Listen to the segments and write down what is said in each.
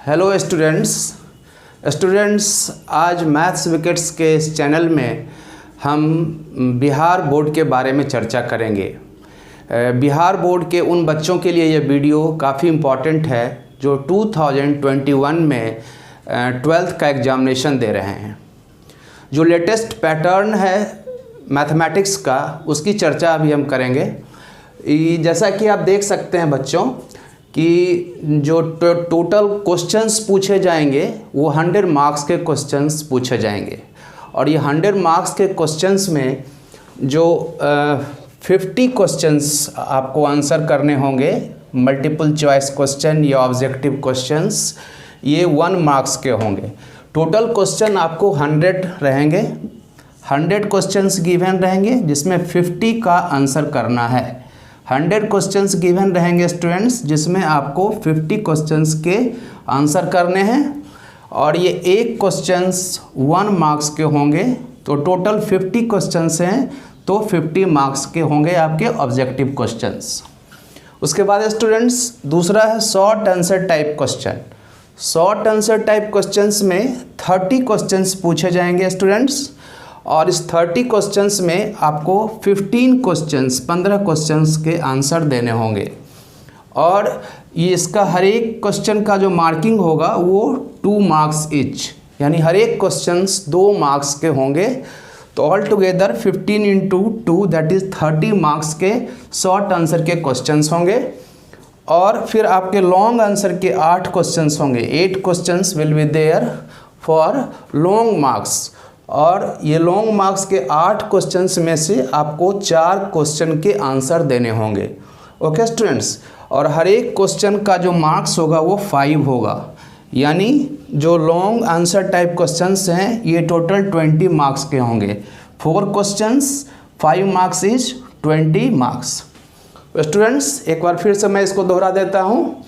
Hello students, आज maths wickets के इस चैनल में हम बिहार बोर्ड के बारे में चर्चा करेंगे। बिहार बोर्ड के उन बच्चों के लिए यह वीडियो काफ़ी इम्पॉर्टेंट है जो 2021 में 12th का एग्ज़ामिनेशन दे रहे हैं। जो लेटेस्ट पैटर्न है मैथमेटिक्स का, उसकी चर्चा अभी हम करेंगे। जैसा कि आप देख सकते हैं बच्चों कि जो टोटल क्वेश्चंस पूछे जाएंगे वो 100 मार्क्स के क्वेश्चंस पूछे जाएंगे, और ये 100 मार्क्स के क्वेश्चंस में जो 50 क्वेश्चंस आपको आंसर करने होंगे, मल्टीपल चॉइस क्वेश्चन या ऑब्जेक्टिव क्वेश्चंस, ये 1 मार्क्स के होंगे। टोटल क्वेश्चन आपको 100 रहेंगे, 100 क्वेश्चंस गिवन रहेंगे जिसमें 50 का आंसर करना है। 100 क्वेश्चंस गिवन रहेंगे स्टूडेंट्स, जिसमें आपको 50 क्वेश्चंस के आंसर करने हैं, और ये एक क्वेश्चंस 1 मार्क्स के होंगे। तो टोटल 50 क्वेश्चंस हैं, तो 50 मार्क्स के होंगे आपके ऑब्जेक्टिव क्वेश्चंस। उसके बाद स्टूडेंट्स दूसरा है short answer type question. Short answer type questions में 30 क्वेश्चंस पूछे जाएंगे स्टूडेंट्स, और इस 30 क्वेश्चंस में आपको 15 क्वेश्चंस के आंसर देने होंगे, और ये इसका हर एक क्वेश्चन का जो मार्किंग होगा वो 2 मार्क्स ईच, यानी हर एक क्वेश्चंस 2 मार्क्स के होंगे। तो all together 15 × 2 that is 30 marks के शॉर्ट आंसर के क्वेश्चंस होंगे। और फिर आपके लॉन्ग आंसर के 8 क्वेश्चंस होंगे। 8 questions will be there for long marks, और ये लॉन्ग मार्क्स के 8 क्वेश्चंस में से आपको 4 क्वेश्चन के आंसर देने होंगे। ओके स्टूडेंट्स, और हर एक क्वेश्चन का जो मार्क्स होगा वो 5 होगा, यानी जो लॉन्ग आंसर टाइप क्वेश्चंस हैं ये टोटल 20 मार्क्स के होंगे। 4 questions 5 marks is 20 marks. Students एक बार फिर से मैं इसको दोहरा देता हूँ।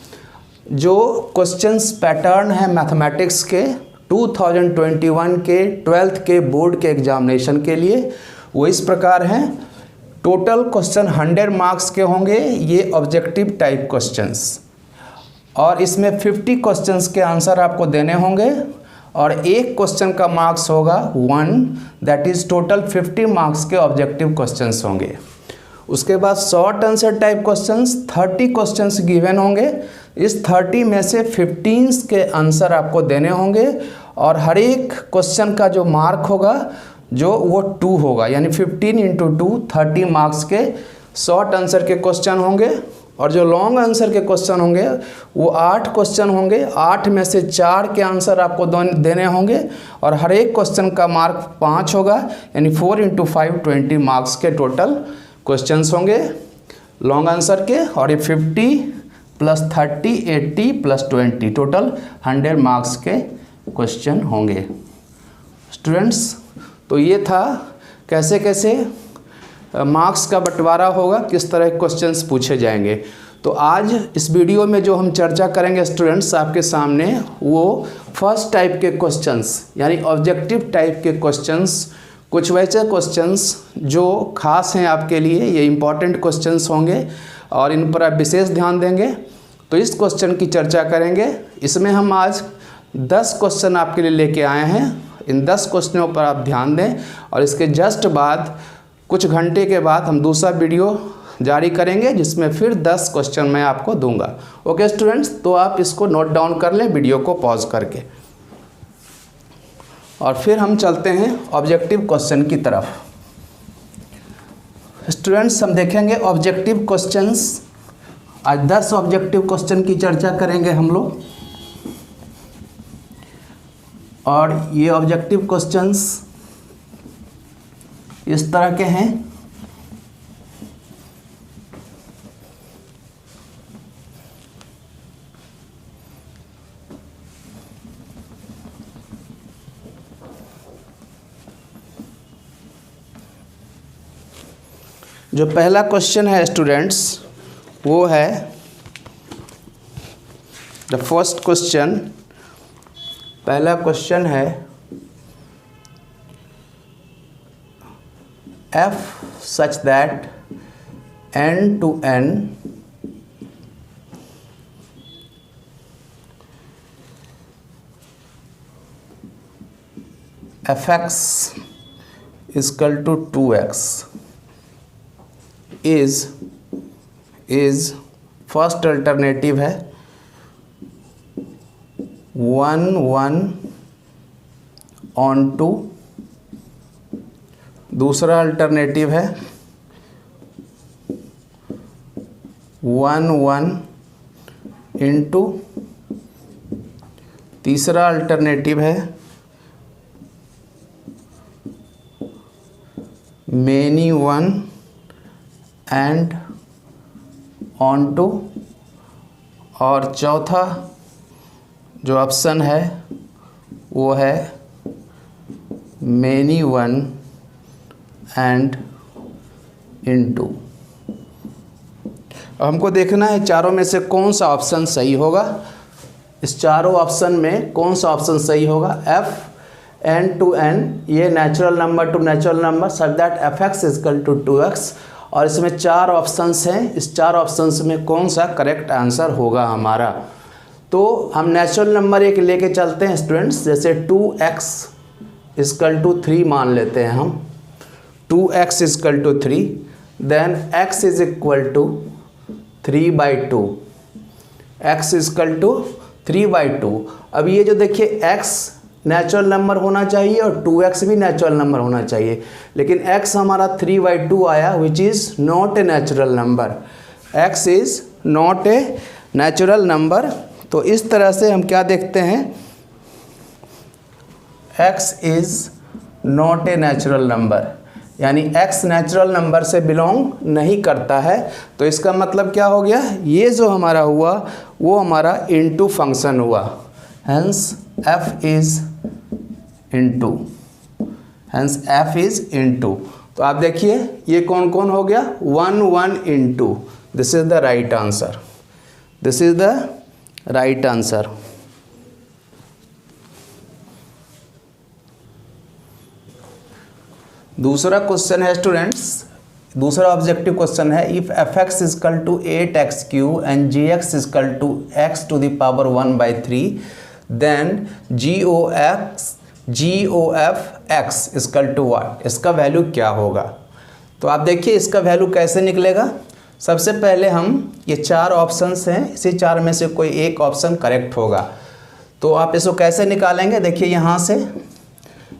जो क्वेश्चंस पैटर्न है मैथमेटिक्स के 2021 के 12th के बोर्ड के एग्जामिनेशन के लिए, वो इस प्रकार हैं। टोटल क्वेश्चन 100 मार्क्स के होंगे, ये ऑब्जेक्टिव टाइप क्वेश्चंस, और इसमें 50 क्वेश्चंस के आंसर आपको देने होंगे, और एक क्वेश्चन का मार्क्स होगा 1, दैट इज़ टोटल 50 मार्क्स के ऑब्जेक्टिव क्वेश्चंस होंगे। उसके बाद short answer type questions 30 questions given होंगे। इस 30 में से 15 के आंसर आपको देने होंगे, और हर एक क्वेश्चन का जो मार्क होगा जो वो 2 होगा, यानी 15 × 2 30 मार्क्स के शॉर्ट आंसर के क्वेश्चन होंगे। और जो लॉन्ग आंसर के क्वेश्चन होंगे वो 8 क्वेश्चन होंगे। 8 में से 4 के आंसर आपको देने होंगे, और हर एक क्वेश्चन का मार्क 5 होगा, यानी 4 × 5 20 मार्क्स के टोटल क्वेश्चंस होंगे लॉन्ग आंसर के। और ये 50 + 30 80 + 20 टोटल 100 मार्क्स के क्वेश्चन होंगे स्टूडेंट्स। तो ये था कैसे कैसे मार्क्स का बंटवारा होगा, किस तरह के क्वेश्चंस पूछे जाएंगे। तो आज इस वीडियो में जो हम चर्चा करेंगे स्टूडेंट्स आपके सामने, वो फर्स्ट टाइप के क्वेश्चंस, यानी ऑब्जेक्टिव टाइप के क्वेश्चंस, कुछ वैसे क्वेश्चंस जो खास हैं आपके लिए, ये इम्पॉर्टेंट क्वेश्चंस होंगे और इन पर आप विशेष ध्यान देंगे। तो इस क्वेश्चन की चर्चा करेंगे। इसमें हम आज 10 क्वेश्चन आपके लिए लेके आए हैं। इन 10 क्वेश्चनों पर आप ध्यान दें, और इसके जस्ट बाद कुछ घंटे के बाद हम दूसरा वीडियो जारी करेंगे जिसमें फिर 10 क्वेश्चन मैं आपको दूंगा। ओके स्टूडेंट्स, तो आप इसको नोट डाउन कर लें वीडियो को पॉज करके, और फिर हम चलते हैं ऑब्जेक्टिव क्वेश्चन की तरफ। स्टूडेंट्स हम देखेंगे ऑब्जेक्टिव क्वेश्चंस। आज 10 ऑब्जेक्टिव क्वेश्चन की चर्चा करेंगे हम लोग, और ये ऑब्जेक्टिव क्वेश्चंस इस तरह के हैं। जो पहला क्वेश्चन है स्टूडेंट्स वो है द फर्स्ट क्वेश्चन। पहला क्वेश्चन है f such that n to n fx equal to 2x is first alternative है 1 ऑन टू, दूसरा अल्टरनेटिव है 1 इंटू, तीसरा अल्टरनेटिव है मेनी 1 एंड ऑन टू, और चौथा जो ऑप्शन है वो है मेनी 1 एंड इनटू। हमको देखना है चारों में से कौन सा ऑप्शन सही होगा। इस चारों ऑप्शन में कौन सा ऑप्शन सही होगा। f n to n ये natural number to natural number such that fx equal to 2x, और इसमें चार ऑप्शंस हैं। इस चार ऑप्शंस में कौन सा करेक्ट आंसर होगा हमारा। तो हम नेचुरल नंबर एक लेके चलते हैं स्टूडेंट्स। जैसे 2x इक्वल टू 3 मान लेते हैं हम, 2x equal to 3, then x is equal to 3/2, x equal to 3/2। अब ये जो देखिए x नेचुरल नंबर होना चाहिए और 2x भी नेचुरल नंबर होना चाहिए, लेकिन x हमारा 3/2 आया which is not a natural number. x is not a natural number. तो इस तरह से हम क्या देखते हैं, x is not a natural number, यानी x नेचुरल नंबर से बिलोंग नहीं करता है। तो इसका मतलब क्या हो गया, ये जो हमारा हुआ वो हमारा इनटू फंक्शन हुआ, hence f is into, hence f is into. तो आप देखिए ये कौन कौन हो गया, 1 into, this is the right answer, this is the right answer. दूसरा क्वेश्चन है स्टूडेंट्स, दूसरा ऑब्जेक्टिव क्वेश्चन है, if fx equal to 8x³ and gx equal to x to the power 1/3 then GOF x equal to what, इसका value क्या होगा। तो आप देखिए इसका वैल्यू कैसे निकलेगा। सबसे पहले हम ये चार ऑप्शंस हैं, इसी चार में से कोई एक ऑप्शन करेक्ट होगा। तो आप इसको कैसे निकालेंगे, देखिए यहाँ से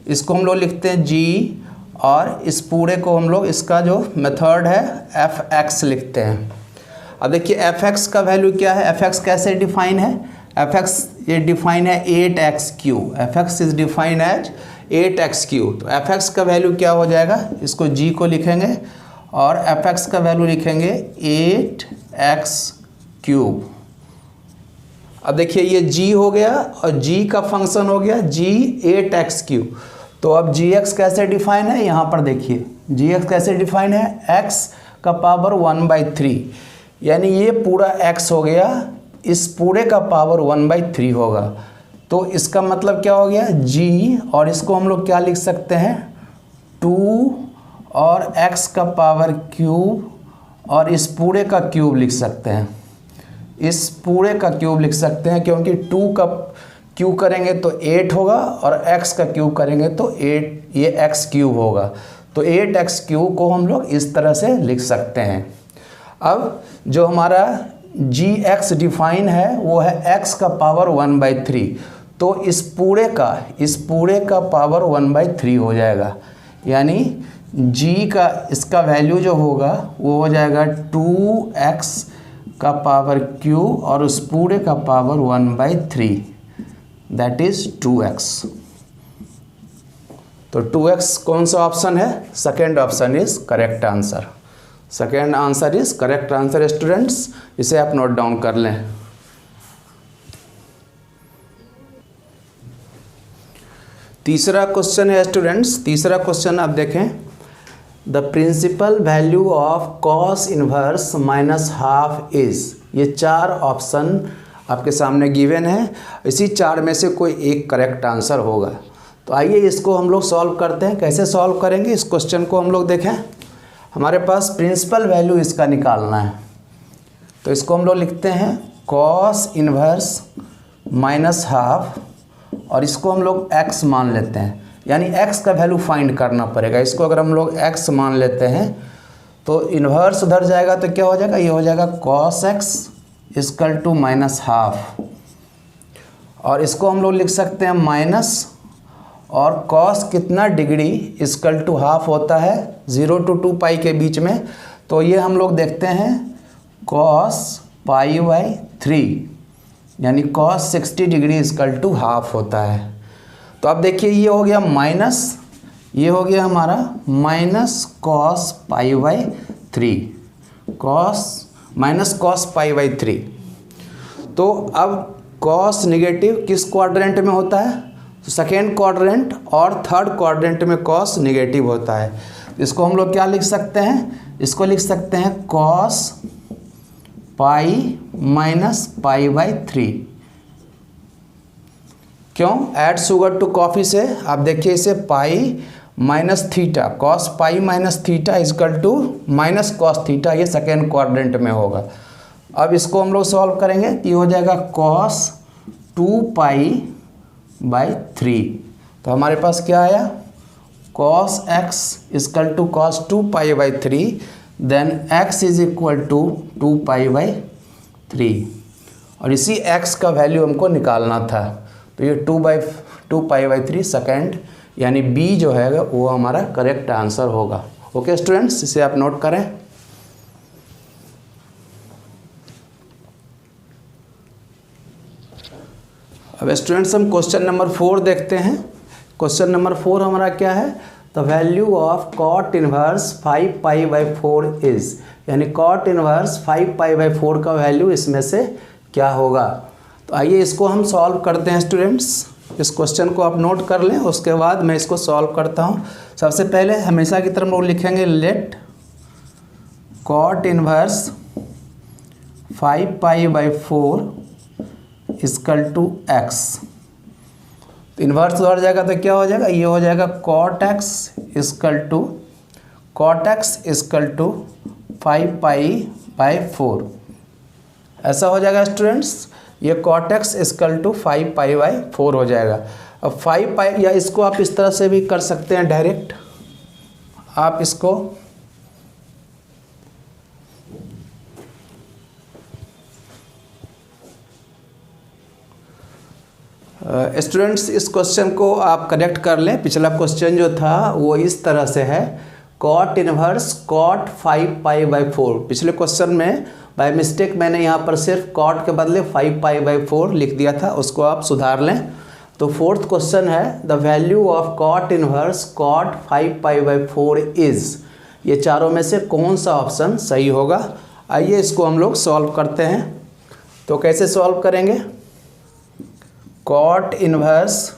इसको हम लोग लिखते हैं g, और इस पूरे को हम लोग इसका जो मेथड है fx लिखते हैं। अब देखिए fx का वैल्यू क्या है, fx कैसे डिफाइन है, fx ये डिफाइन है 8x³, fx is define as 8x³। तो fx का वैल्यू क्या हो जाएगा, इसको g को लिखेंगे और fx का वैल्यू लिखेंगे 8x³। अब देखिए ये g हो गया और g का फंक्शन हो गया g 8x³। तो अब gx कैसे डिफाइन है, यहाँ पर देखिए gx कैसे डिफाइन है, x का पावर 1/3, यानी ये पूरा x हो गया, इस पूरे का पावर 1/3 होगा। तो इसका मतलब क्या हो गया g, और इसको हम लोग क्या लिख सकते हैं 2 और x का पावर क्यूब, और इस पूरे का क्यूब लिख सकते हैं, इस पूरे का क्यूब लिख सकते हैं, क्योंकि 2 का क्यूब करेंगे तो 8 होगा और x का क्यूब करेंगे तो 8, ये x³ होगा। तो 8x³ को हम लोग इस तरह से लिख सकते हैं। अब जो हमारा gx डिफाइन है वो है x का पावर 1/3, तो इस पूरे का पावर 1/3 हो जाएगा, यानी g का इसका वैल्यू जो होगा वो हो जाएगा 2x का पावर क्यूब और उस पूरे का पावर 1/3, दैट इज 2x। तो 2x कौन सा ऑप्शन है, second option is correct answer, second answer is correct answer students, इसे आप नोट डाउन कर लें। तीसरा क्वेश्चन है स्टूडेंट्स, तीसरा क्वेश्चन आप देखें, the principal value of cos inverse -½ is. ये चार ऑप्शन आपके सामने गिवन है, इसी चार में से कोई एक करेक्ट आंसर होगा। तो आइए इसको हम लोग सॉल्व करते हैं। कैसे सॉल्व करेंगे इस क्वेश्चन को हम लोग देखें। हमारे पास प्रिंसिपल वैल्यू इसका निकालना है, तो इसको हम लोग लिखते हैं कॉस इनवर्स -½ और इसको हम लोग x मान लेते हैं। यानी x का वैल्यू फाइंड करना पड़ेगा। इसको अगर हम लोग x मान लेते हैं तो इन्वर्स उधर जाएगा तो क्या हो जाएगा, ये हो जाएगा cos x इक्वल टू -½ और इसको हम लोग लिख सकते हैं माइनस, और cos कितना डिग्री इक्वल टू ½ होता है 0 to 2π के बीच में, तो ये हम लोग देखते हैं cos π/3 यानी cos 60 डिग्री इक्वल टू ½ होता है। तो अब देखिए ये हो गया माइनस, ये हो गया हमारा माइनस cos π/3, cos π/3। तो अब cos नेगेटिव किस क्वाड्रेंट में होता है, तो सेकेंड क्वाड्रेंट और थर्ड क्वाड्रेंट में cos नेगेटिव होता है। इसको हम लोग क्या लिख सकते हैं, इसको लिख सकते हैं cos π-π/3। क्यों, ऐड शुगर टू कॉफ़ी से आप देखिए इसे pi minus theta, cos π-θ equal to -cos theta, ये सेकेंड क्वाड्रेंट में होगा। अब इसको हम लोग सॉल्व करेंगे, ये हो जाएगा cos 2π/3। तो हमारे पास क्या आया, cos x equal to cos 2π/3, then x is equal to 2π/3, और इसी x का वैल्यू हमको निकालना था। तो ये 2π/3 सेकेंड, यानी B जो है वो हमारा करेक्ट आंसर होगा। ओके स्टूडेंट्स, इसे आप नोट करें। अब स्टूडेंट्स हम क्वेश्चन नंबर 4 देखते हैं। क्वेश्चन नंबर 4 हमारा क्या है, the value of cot inverse 5π/4 is, यानी cot इनवर्स 5π/4 का वैल्यू इसमें से क्या होगा। तो आइए इसको हम सॉल्व करते हैं स्टूडेंट्स। इस क्वेश्चन को आप नोट कर लें, उसके बाद मैं इसको सॉल्व करता हूँ। सबसे पहले हमेशा की तरह हम लोग लिखेंगे let cot inverse 5π/4 equal to x। तो इन्वर्स उधर जाएगा तो क्या हो जाएगा, ये हो जाएगा cot x इक्वल टू 5π/4। ऐसा हो जाएगा स्टूडेंट्स, ये cot x इक्वल टू 5π/4 हो जाएगा। अब 5π, या इसको आप इस तरह से भी कर सकते हैं डायरेक्ट, आप इसको स्टूडेंट्स इस क्वेश्चन को आप करेक्ट कर लें। पिछला क्वेश्चन जो था वो इस तरह से है, cot इनवर्स cot 5π/4। पिछले क्वेश्चन में बाय मिस्टेक मैंने यहाँ पर सिर्फ cot के बदले 5π/4 लिख दिया था, उसको आप सुधार लें। तो फोर्थ क्वेश्चन है, the value of cot inverse cot 5π/4 is, ये चारों में से कौन सा ऑप्शन सही होगा। आइए इसको हम लोग सॉल्व करते हैं। तो कैसे सॉल्व करेंगे, cot इनवर्स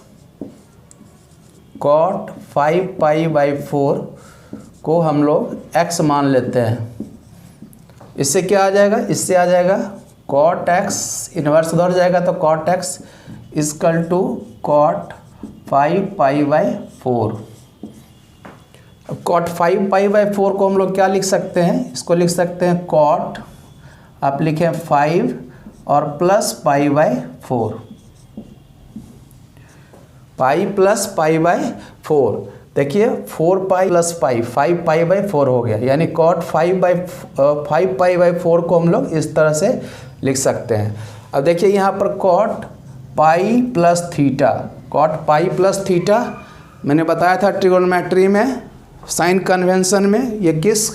cot 5π/4 को हम लोग x मान लेते हैं। इससे क्या आ जाएगा, इससे आ जाएगा cot x, इनवर्स उधर जाएगा तो cot x equal to cot 5π/4। अब cot 5π/4 को हम लोग क्या लिख सकते हैं, इसको लिख सकते हैं cot, आप लिखें 5 और प्लस π/4, पाई प्लस π/4। देखिए 4π प्लस π, 5π/4 हो गया, यानी cot 5π/4 को हम लोग इस तरह से लिख सकते हैं। अब देखिए यहाँ पर cot π plus theta, cot π plus theta मैंने बताया था ट्रिगोनोमेट्री में, साइन कन्वेंशन में, ये किस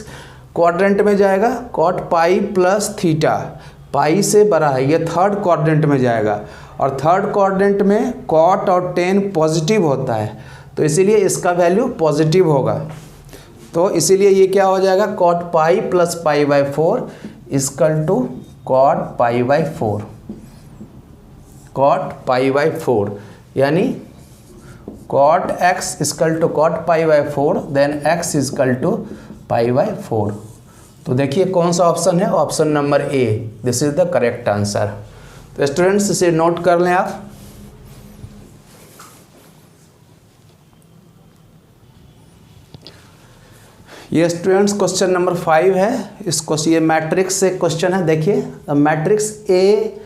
क्वाड्रेंट में जाएगा, cot π प्लस थीटा, पाई से बड़ा है, ये थर्ड क्वाड्रेंट में जाएगा, और थर्ड क्वाड्रेंट में cot और tan पॉजिटिव होता है, तो इसीलिए इसका वैल्यू पॉजिटिव होगा। तो इसीलिए ये क्या हो जाएगा, cot π plus π/4 equal to cot π/4, cot π/4, यानी cot x equal to cot π/4, then x equal to π/4। तो देखिए कौन सा ऑप्शन है, option number A, this is the correct answer. तो स्टूडेंट्स इसे नोट कर लें आप। ये स्टूडेंट्स क्वेश्चन नंबर 5 है। इसको ये मैट्रिक्स से क्वेश्चन है। देखिए मैट्रिक्स ए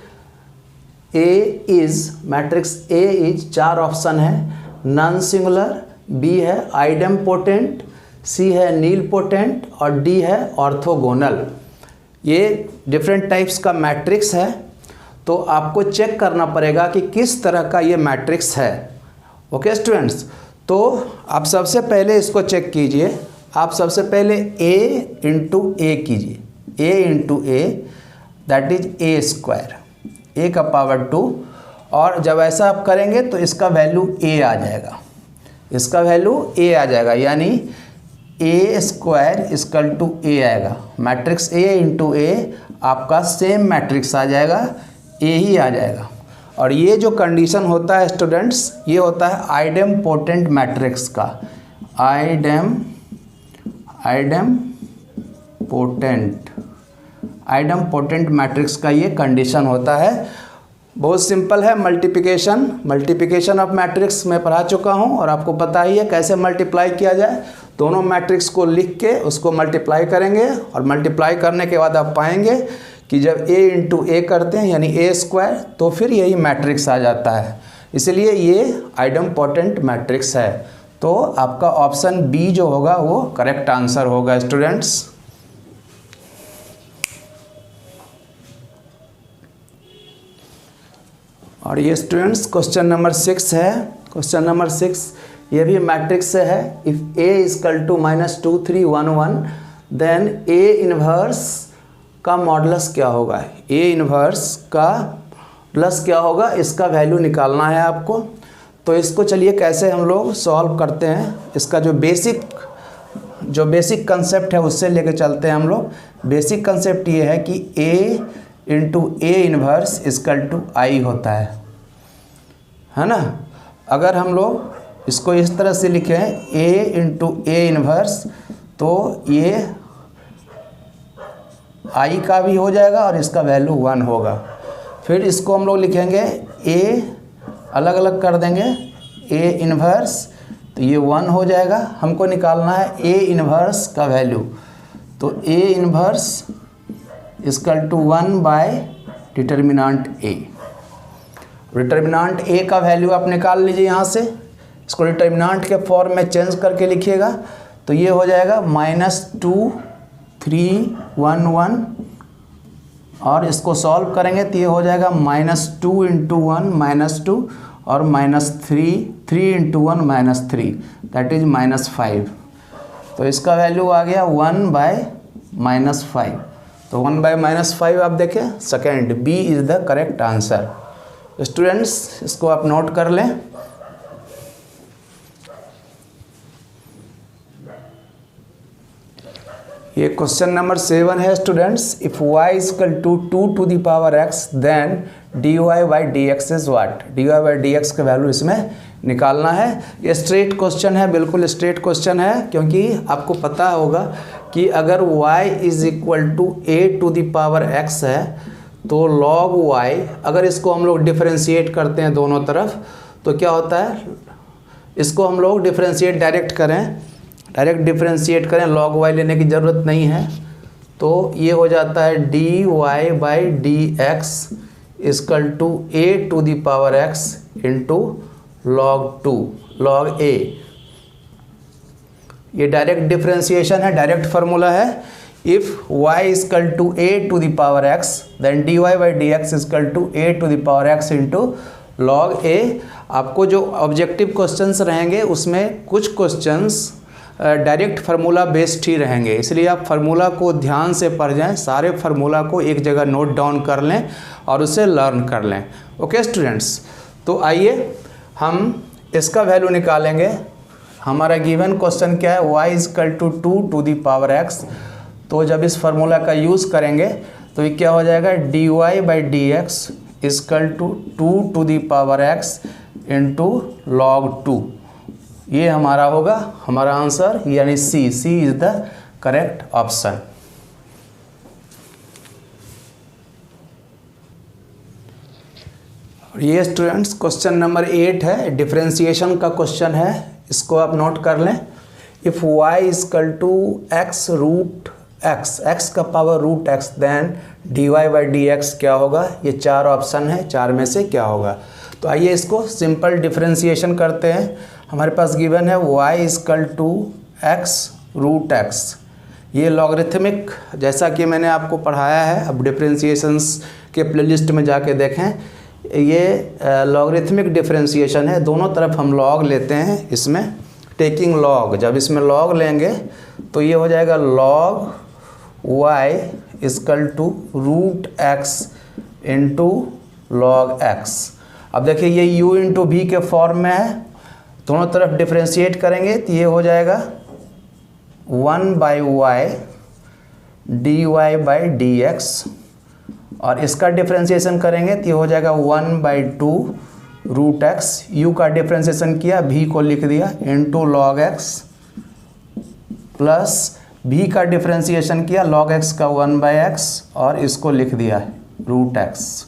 इज 4 ऑप्शन है, नॉन सिंगुलर, बी है आइडेम्पोटेंट, सी है नीलपोटेंट और डी है ऑर्थोगोनल। ये डिफरेंट टाइप्स का मैट्रिक्स है, तो आपको चेक करना पड़ेगा कि किस तरह का ये मैट्रिक्स है। ओके स्टूडेंट्स, तो आप सबसे पहले इसको चेक कीजिए। आप सबसे पहले a इंटू ए कीजिए, a into A that is a square, a का पावर 2, और जब ऐसा आप करेंगे तो इसका वैल्यू a आ जाएगा, इसका वैल्यू a आ जाएगा, यानी a square equal to a आएगा। मैट्रिक्स a इंटू ए आपका सेम मैट्रिक्स आ जाएगा, a ही आ जाएगा। और ये जो कंडीशन होता है स्टूडेंट्स, ये होता है आइडेम्पोटेंट मैट्रिक्स का, आइडेम्पोटेंट मैट्रिक्स का ये कंडीशन होता है। बहुत सिंपल है, मल्टीप्लिकेशन ऑफ मैट्रिक्स मैं पढ़ा चुका हूँ और आपको पता ही है कैसे मल्टीप्लाई किया जाए। दोनों मैट्रिक्स को लिख के उसको मल्टीप्लाई करेंगे और मल्टीप्लाई करने के बाद आप पाएंगे कि जब a इंटू ए करते हैं यानी a स्क्वायर, तो फिर यही मैट्रिक्स आ जाता है। इसलिए ये आइडेम्पोटेंट मैट्रिक्स है। तो आपका ऑप्शन बी जो होगा वो करेक्ट आंसर होगा स्टूडेंट्स। और ये स्टूडेंट्स क्वेश्चन नंबर 6 है। क्वेश्चन नंबर 6 ये भी मैट्रिक्स से है। If a equal to -2 3 1 1 then a inverse का मॉडुलस क्या होगा। a इन्वर्स का प्लस क्या होगा, इसका वैल्यू निकालना है आपको। तो इसको चलिए कैसे हम लोग सॉल्व करते हैं, इसका जो बेसिक कंसेप्ट है उससे लेके चलते हैं हम लोग। बेसिक कंसेप्ट ये है कि a into A inverse equal to I होता है ना। अगर हम लोग इसको इस तरह से लिखें a इंटू ए इन्वर्स, तो ये आई का भी हो जाएगा और इसका वैल्यू 1 होगा। फिर इसको हम लोग लिखेंगे a, अलग अलग कर देंगे, a इन्वर्स, तो ये 1 हो जाएगा। हमको निकालना है a इन्वर्स का वैल्यू, तो a inverse equal to 1 by determinant a। Determinant a का वैल्यू आप निकाल लीजिए यहाँ से, इसको डिटर्मिनेंट के फॉर्म में चेंज करके लिखिएगा। तो ये हो जाएगा -2 3 1 1, और इसको सॉल्व करेंगे तो ये हो जाएगा -2 इंटू 1 -2 और -3 इंटू 1 -3 दैट इज -5। तो इसका वैल्यू आ गया 1 बाय -5। तो 1 बाय -5 आप देखें, second B is the correct answer. Students इसको आप नोट कर लें। ये क्वेश्चन नंबर 7 है students. If y equal to 2 to the power x then dy by D X is what. dy by D X का value इसमें निकालना है। ये स्ट्रेट क्वेश्चन है, बिल्कुल स्ट्रेट क्वेश्चन है, क्योंकि आपको पता होगा कि अगर y is equal to a to the power x है तो log y, अगर इसको हम लोग डिफरेंशिएट करते हैं दोनों तरफ तो क्या होता है, इसको हम लोग डिफरेंशिएट डायरेक्ट डिफरेंशिएट करें, log y लेने की ज़रूरत नहीं है। तो ये हो जाता है dy by D X equal to a to the power x into log a। ये डायरेक्ट डिफरेंशिएशन है, डायरेक्ट फार्मूला है। If y equal to a to the power x then dy by D X equal to a to the power x into log a। आपको जो objective questions रहेंगे उसमें कुछ questions direct formula based ही रहेंगे, इसलिए आप फार्मूला को ध्यान से पढ़ जाएं, सारे फार्मूला को एक जगह नोट डाउन कर लें और उसे लर्न कर लें। ओके स्टूडेंट्स, तो आइए हम इसका वैल्यू निकालेंगे। हमारा गिवन क्वेश्चन क्या है, y equal to 2 to the power x। तो जब इस फार्मूला का यूज़ करेंगे तो ये क्या हो जाएगा, dy by D X equal to 2 to the power x into log 2। ये हमारा होगा हमारा आंसर, यानी C is the correct option. और ये स्टूडेंट्स क्वेश्चन नंबर 8 है, डिफरेंशिएशन का क्वेश्चन है, इसको आप नोट कर लें। If y equal to x root x का power root x then dy by D X क्या होगा। ये 4 ऑप्शन है, 4 में से क्या होगा। तो आइए इसको सिंपल डिफरेंशिएशन करते हैं। हमारे पास गिवन है y equal to x root X. ये लॉगरिथमिक, जैसा कि मैंने आपको पढ़ाया है, अब डिफरेंशिएशंस के प्लेलिस्ट में जाके देखें, ये लॉगरिथमिक डिफरेंशिएशन है, दोनों तरफ हम लॉग लेते हैं इसमें, टेकिंग लॉग। जब इसमें लॉग लेंगे तो ये हो जाएगा log y equal to root X into log X. अब देखिए ये u इंटू v के फॉर्म में है, दोनों तरफ डिफरेंशिएट करेंगे तो ये हो जाएगा 1/y dy/dx, और इसका डिफरेंशिएशन करेंगे तो ये हो जाएगा 1/2 रूट एक्स। u का डिफरेंशिएशन किया, v को लिख दिया into log x, plus v का डिफरेंशिएशन किया लॉग एक्स का 1/x, और इसको लिख दिया रूट एक्स।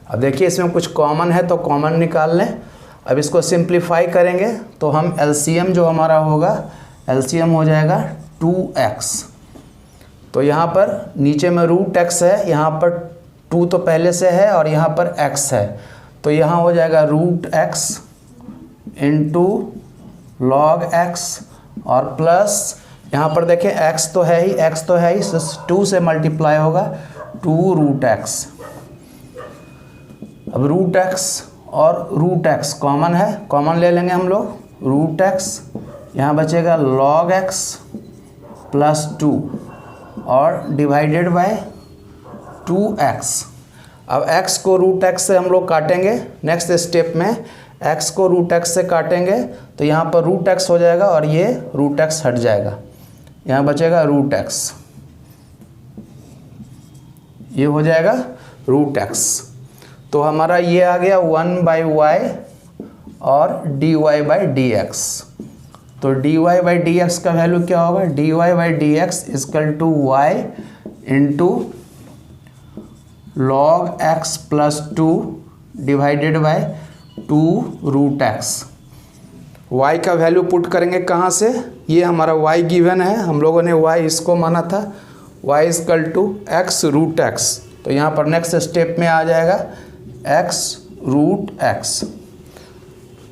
अब देखिए इसमें कुछ कॉमन है तो कॉमन निकाल लें। अब इसको सिंप्लीफाई करेंगे तो हम एलसीएम जो हमारा होगा, एलसीएम हो जाएगा 2x। तो यहाँ पर नीचे में रूट एक्स है, यहाँ पर 2 तो पहले से है और यहाँ पर x है, तो यहाँ हो जाएगा root X into log X, और प्लस यहाँ पर देखें x तो है ही, x तो है ही, 2 से मल्टीप्लाई होगा 2 रूट एक्स। अब रूट एक्स और रूट एक्स कॉमन है, कॉमन ले लेंगे हम लोग, रूट एक्स, यहाँ बचेगा लॉग एक्स प्लस 2 और डिवाइडेड बाय 2x। अब x को रूट एक्स से हम लोग काटेंगे, नेक्स्ट स्टेप में x को रूट एक्स से काटेंगे तो यहाँ पर रूट एक्स हो जाएगा और ये रूट एक्स हट जाएगा, यहाँ बचेगा रूट एक्स, ये हो जाएगा रूट एक्स। तो हमारा ये आ गया 1/y और dy/dx। तो dy/dx का वैल्यू क्या होगा, dy/dx equal to y into log x plus 2 divided by 2 root X. y का वैल्यू पुट करेंगे कहाँ से, ये हमारा y गिवन है, हम लोगों ने y इसको माना था, y equal to x root X. तो यहाँ पर नेक्स्ट स्टेप में आ जाएगा x रूट एक्स।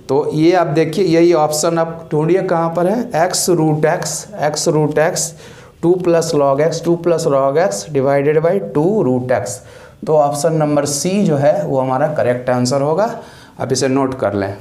तो ये आप देखिए, यही ऑप्शन आप ढूंढिए कहाँ पर है, x root X 2 plus log X divided by 2 root X. तो ऑप्शन नंबर सी जो है वो हमारा करेक्ट आंसर होगा। आप इसे नोट कर लें।